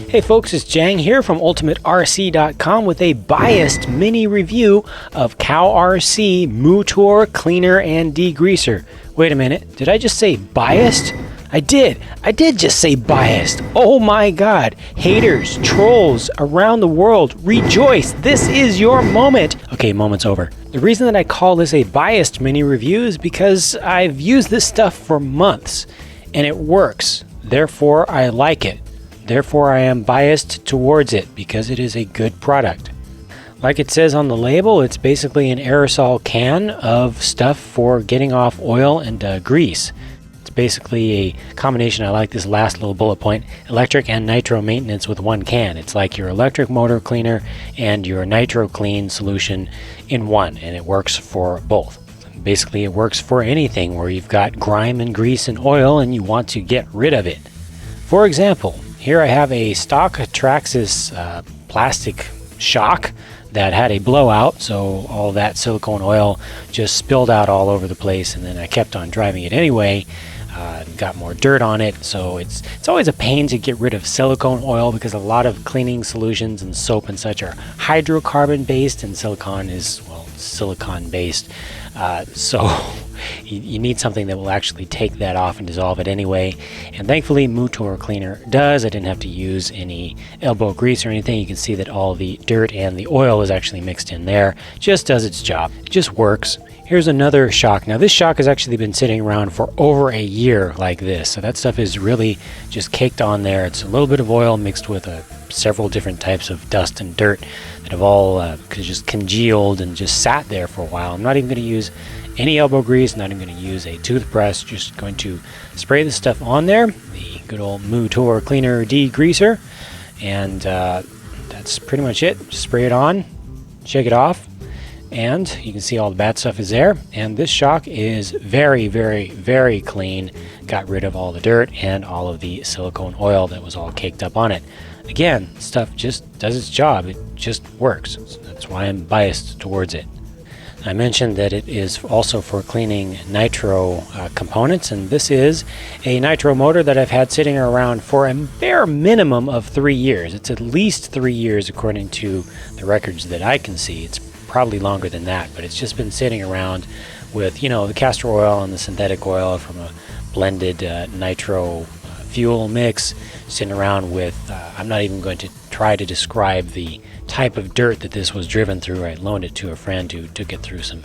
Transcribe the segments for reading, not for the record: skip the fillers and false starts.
Hey folks, it's Jang here from UltimateRC.com with a biased mini review of Cow RC MOO-tor Cleaner and Degreaser. Wait a minute, did I just say biased? I did just say biased. Oh my god, haters, trolls around the world, rejoice, this is your moment. Okay, moment's over. The reason that I call this a biased mini review is because I've used this stuff for months and it works. Therefore, I like it. Therefore, I am biased towards it because it is a good product. Like it says on the label, it's basically an aerosol can of stuff for getting off oil and grease. It's basically a combination. I like this last little bullet point: electric and nitro maintenance with one can. It's like your electric motor cleaner and your nitro clean solution in one, and it works for both. Basically, it works for anything where you've got grime and grease and oil and you want to get rid of it. For example, here I have a stock Traxxas plastic shock that had a blowout, so all that silicone oil just spilled out all over the place, and then I kept on driving it anyway. Got more dirt on it, so it's always a pain to get rid of silicone oil because a lot of cleaning solutions and soap and such are hydrocarbon based, and silicone is, well, silicone based. So you need something that will actually take that off and dissolve it anyway, and thankfully MOO-tor Cleaner does. I didn't have to use any elbow grease or anything. You can see that all the dirt and the oil is actually mixed in there. Just does its job. It just works. Here's another shock. Now this shock has actually been sitting around for over a year like this, so that stuff is really just caked on there. It's a little bit of oil mixed with several different types of dust and dirt that have all just congealed and just sat there for a while. I'm not even going to use any elbow grease, not even going to use a toothbrush, just going to spray this stuff on there, the good old MOO-tor Cleaner Degreaser, and that's pretty much it. Just spray it on, shake it off, and you can see all the bad stuff is there. And this shock is very, very, very clean. Got rid of all the dirt and all of the silicone oil that was all caked up on it. Again, stuff just does its job. It just works. So that's why I'm biased towards it. I mentioned that it is also for cleaning nitro components, and this is a nitro motor that I've had sitting around for a bare minimum of 3 years. It's at least 3 years according to the records that I can see. It's probably longer than that, but it's just been sitting around with, you know, the castor oil and the synthetic oil from a blended nitro fuel mix, sitting around with, I'm not even going to try to describe the type of dirt that this was driven through. I loaned it to a friend who took it through some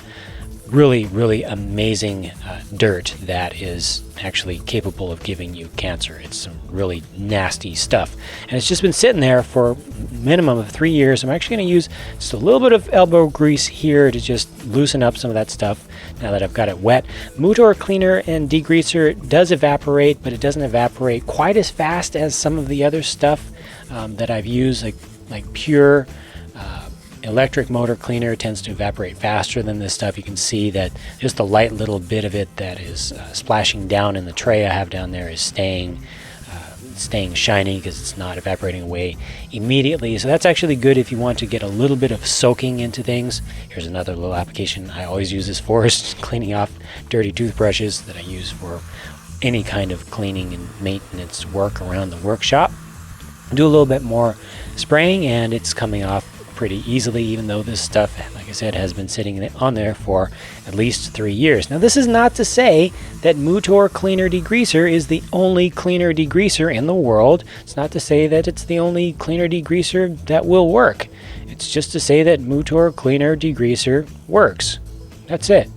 really, really amazing dirt that is actually capable of giving you cancer. It's some really nasty stuff, and it's just been sitting there for a minimum of 3 years. I'm actually going to use just a little bit of elbow grease here to just loosen up some of that stuff now that I've got it wet. MOO-tor Cleaner and Degreaser does evaporate, but it doesn't evaporate quite as fast as some of the other stuff that I've used, like pure electric motor cleaner tends to evaporate faster than this stuff. You can see that just a light little bit of it that is splashing down in the tray I have down there is staying shiny because it's not evaporating away immediately. So that's actually good if you want to get a little bit of soaking into things. Here's another little application I always use this for, is cleaning off dirty toothbrushes that I use for any kind of cleaning and maintenance work around the workshop. Do a little bit more spraying and it's coming off pretty easily, even though this stuff, like I said, has been sitting on there for at least 3 years. Now this is not to say that MOO-tor Cleaner Degreaser is the only cleaner degreaser in the world. It's not to say that it's the only cleaner degreaser that will work. It's just to say that MOO-tor Cleaner Degreaser works. That's it.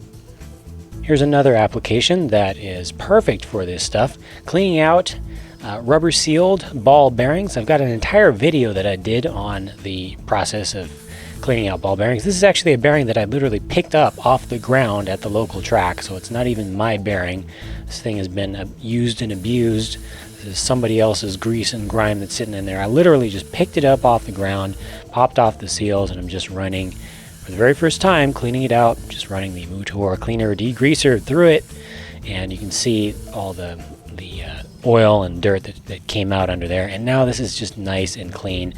Here's another application that is perfect for this stuff: cleaning out rubber sealed ball bearings. I've got an entire video that I did on the process of cleaning out ball bearings. This is actually a bearing that I literally picked up off the ground at the local track, so it's not even my bearing. This thing has been used and abused. This is somebody else's grease and grime that's sitting in there. I literally just picked it up off the ground, popped off the seals, and I'm just running, for the very first time, cleaning it out, just running the MOO-tor Cleaner Degreaser through it, and you can see all the oil and dirt that came out under there. And now this is just nice and clean.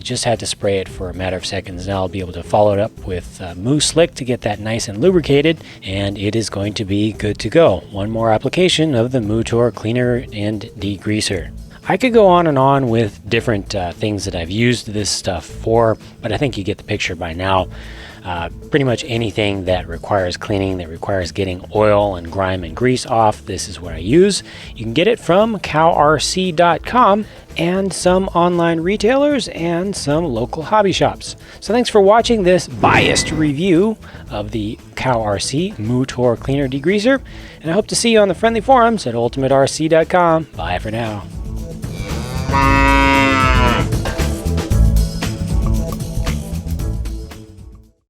Just had to spray it for a matter of seconds. Now I'll be able to follow it up with Mousse Slick to get that nice and lubricated, and it is going to be good to go. One more application of the MOO-tor Cleaner and Degreaser. I could go on and on with different things that I've used this stuff for, but I think you get the picture by now. Pretty much anything that requires cleaning, that requires getting oil and grime and grease off, this is what I use. You can get it from cowrc.com and some online retailers and some local hobby shops. So thanks for watching this biased review of the RC MOO-tor Cleaner Degreaser, and I hope to see you on the friendly forums at ultimaterc.com. Bye for now.